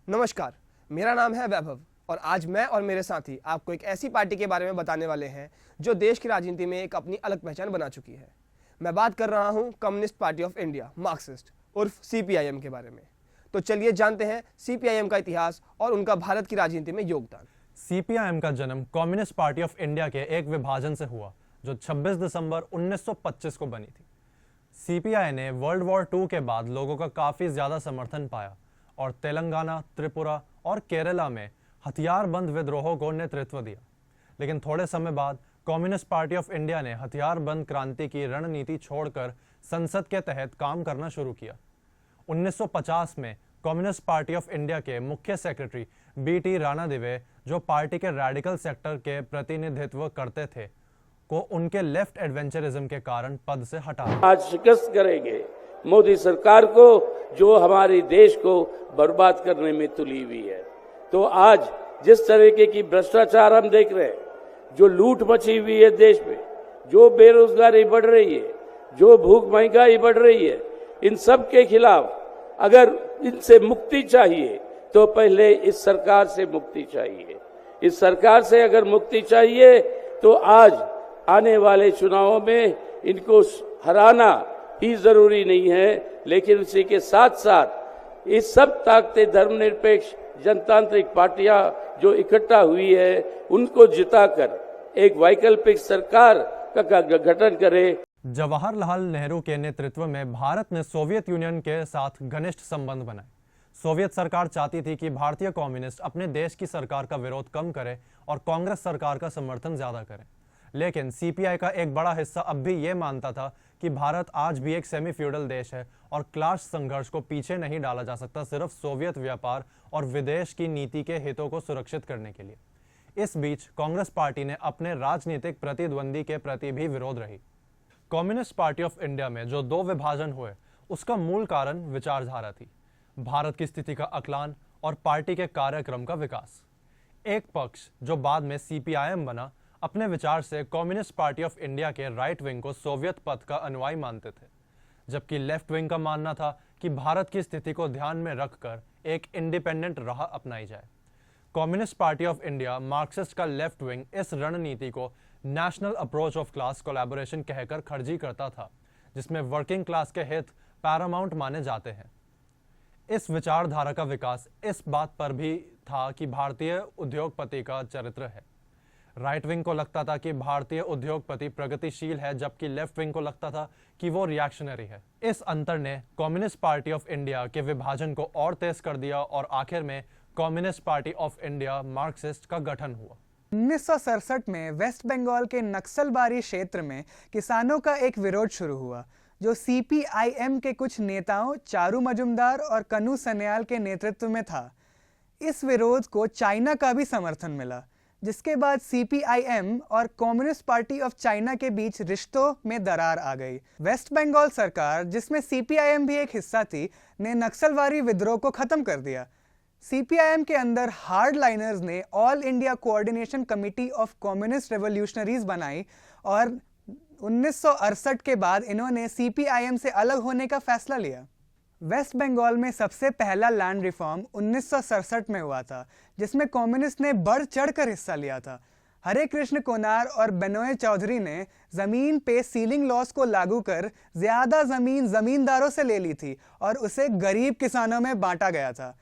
नमस्कार, मेरा नाम है वैभव और आज मैं और मेरे साथी आपको एक ऐसी पार्टी के बारे में बताने वाले हैं जो देश की राजनीति में एक अपनी अलग पहचान बना चुकी है। मैं बात कर रहा हूं communist party of India Marxist उर्फ सीपीआईएम के बारे में। तो चलिए जानते हैं सीपीआईएम का इतिहास और उनका भारत की राजनीति में योगदान। सीपीआईएम का जन्म कम्युनिस्ट पार्टी ऑफ इंडिया के एक विभाजन से हुआ जो 26 दिसंबर 1925 को बनी थी। सीपीआई ने वर्ल्ड वॉर II के बाद लोगों का काफी ज्यादा समर्थन पाया और तेलंगाना, त्रिपुरा और केरला में हथियारबंद विद्रोहों को नेतृत्व दिया। लेकिन थोड़े समय बाद कम्युनिस्ट पार्टी ऑफ इंडिया ने हथियारबंद क्रांति की रणनीति छोड़कर संसद के तहत काम करना शुरू किया। 1950 में कम्युनिस्ट पार्टी ऑफ इंडिया के मुख्य सेक्रेटरी BT राणादिवे, जो पार्टी के रेडिकल सेक्टर के प्रतिनिधित्व करते थे, को उनके लेफ्ट एडवेंचरिज्म के कारण पद से हटा। आज शिकस्त करेंगे मोदी सरकार को जो हमारे देश को बर्बाद करने में तुली हुई है। तो आज जिस तरीके की भ्रष्टाचार हम देख रहे हैं, जो लूट मची हुई है देश में, जो बेरोजगारी बढ़ रही है, जो भूख महंगाई बढ़ रही है, इन सब के खिलाफ अगर इनसे मुक्ति चाहिए तो पहले इस सरकार से मुक्ति चाहिए। इस सरकार से अगर मुक्ति चाहिए तो आज आने वाले चुनावों में इनको हराना ही जरूरी नहीं है, लेकिन उसी के साथ साथ इस सब ताकतें धर्मनिरपेक्ष जनतांत्रिक पार्टियां जो इकट्ठा हुई है उनको जिताकर एक वैकल्पिक सरकार का गठन करे। जवाहरलाल नेहरू के नेतृत्व में भारत ने सोवियत यूनियन के साथ घनिष्ठ संबंध बनाए। सोवियत सरकार चाहती थी कि भारतीय कम्युनिस्ट अपने देश की सरकार का विरोध कम करे और कांग्रेस सरकार का समर्थन ज्यादा करे। लेकिन सीपीआई का एक बड़ा हिस्सा अब भी ये मानता था कि भारत आज भी एक सेमी फ्यूडल देश है और क्लास संघर्ष को पीछे नहीं डाला जा सकता सिर्फ सोवियत व्यापार और विदेश की नीति के हितों को सुरक्षित करने के लिए। इस बीच कांग्रेस पार्टी ने अपने राजनीतिक प्रतिद्वंदी के प्रति भी विरोध रही। कम्युनिस्ट पार्टी ऑफ इंडिया में जो दो विभाजन हुए, उसका मूल कारण विचारधारा थी, भारत की स्थिति का आकलन और पार्टी के कार्यक्रम का विकास। एक पक्ष जो बाद में सीपीआईएम बना, अपने विचार से कम्युनिस्ट पार्टी ऑफ इंडिया के राइट विंग को सोवियत पथ का अनुयायी मानते थे, जबकि लेफ्ट विंग का मानना था कि भारत की स्थिति को ध्यान में रखकर एक इंडिपेंडेंट राह अपनाई जाए। Communist party of India Marxist का लेफ्ट विंग इस रणनीति को national approach of class collaboration कहकर खर्ची करता था, जिसमें वर्किंग क्लास के हित पैरामाउंट माने जाते हैं। इस विचारधारा का विकास इस बात पर भी था कि भारतीय उद्योगपति का चरित्र है। राइट विंग को लगता था कि भारतीय उद्योगपति प्रगतिशील है, जबकि लेफ्ट विंग को लगता था कि वो रिएक्शनरी है। इस अंतर ने कम्युनिस्ट पार्टी ऑफ इंडिया के विभाजन को और तेज कर दिया और आखिर में communist party of India Marxist का गठन हुआ। 1967 में वेस्ट बंगाल के नक्सलबारी क्षेत्र में किसानों का एक विरोध शुरू हुआ, जो सीपीआईएम के कुछ नेताओं चारू मजुमदार और कन्हू सन्याल के नेतृत्व में था। इस विरोध को चाइना का भी समर्थन मिला, जिसके बाद सीपीआईएम और कम्युनिस्ट पार्टी ऑफ चाइना के बीच रिश्तों में दरार आ गई। वेस्ट बंगाल सरकार, जिसमें सीपीआईएम भी एक हिस्सा थी, ने नक्सलवादी विद्रोह को खत्म कर दिया। सीपीआईएम के अंदर हार्ड लाइनर्स ने all India coordination committee of communist revolutionaries बनाई और 1968 के बाद इन्होंने सीपीआईएम से अलग होने का फैसला लिया। वेस्ट बंगाल में सबसे पहला लैंड रिफॉर्म 1967 में हुआ था, जिसमें कम्युनिस्ट ने बढ़ चढ़कर हिस्सा लिया था। हरे कृष्ण कोनार और बेनोय चौधरी ने जमीन पे सीलिंग लॉस को लागू कर ज्यादा जमीन जमींदारों से ले ली थी और उसे गरीब किसानों में बांटा गया था।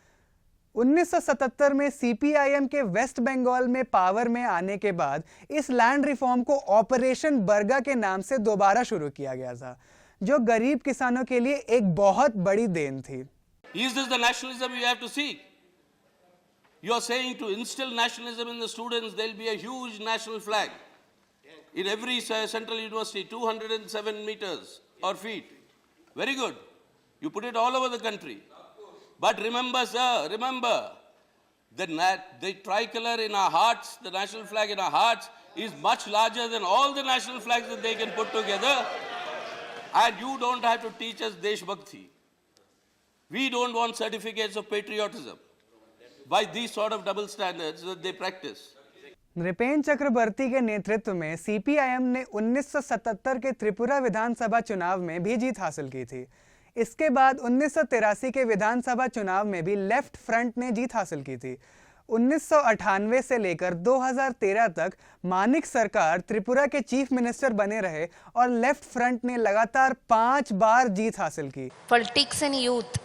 1977 में सीपीआईएम के वेस्ट बंगाल में पावर में आने के बाद इस लैंड रिफॉर्म को ऑपरेशन बरगा के नाम से दोबारा शुरू किया गया था, जो गरीब किसानों के लिए एक बहुत बड़ी देन थी। Is this the nationalism you have to seek? You are saying to instill nationalism in the students, there will be a huge national flag in every central university, 207 meters or feet. Very good. You put it all over the country. But remember, sir, remember, the tricolor in our hearts, the national flag in our hearts, is much larger than all the national flags that they can put together. And you don't have to teach us Desh Bhakti. We don't want certificates of patriotism by these sort of double standards that they practice. Nripen चक्रवर्ती के नेतृत्व में CPIM ने 1977 के त्रिपुरा विधानसभा चुनाव में भी जीत हासिल की थी। इसके बाद 1983 के विधानसभा चुनाव में भी लेफ्ट फ्रंट ने जीत हासिल की थी। 1998 से लेकर 2013 तक मानिक सरकार त्रिपुरा के चीफ मिनिस्टर बने रहे और लेफ्ट फ्रंट ने लगातार 5 बार जीत हासिल की। Politics and youth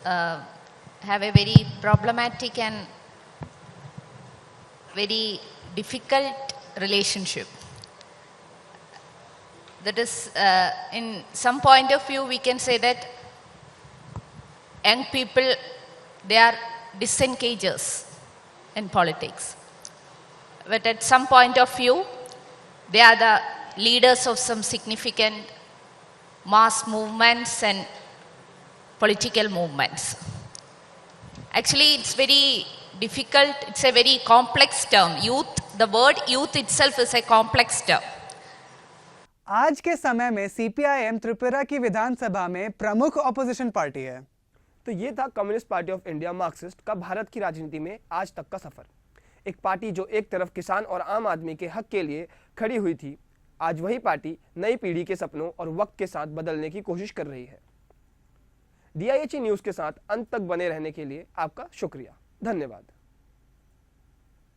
have a very problematic and very difficult relationship. That is, in some point of view, we can say that young people, they are disengagers in politics. But at some point of view, they are the leaders of some significant mass movements and political movements. Actually, it's very difficult, it's a very complex term. Youth, the word youth itself is a complex term. आज के समय में CPIM Tripura की विधानसभा में प्रमुख opposition party है। तो ये था communist party of India Marxist का भारत की राजनीति में आज तक का सफर। एक पार्टी जो एक तरफ किसान और आम आदमी के हक के लिए खड़ी हुई थी, आज वही पार्टी नई पीढ़ी के सपनों और वक्त के साथ बदलने की कोशिश कर रही है। DIHE न्यूज़ के साथ अंत तक बने रहने के लिए आपका शुक्रिया। धन्यवाद।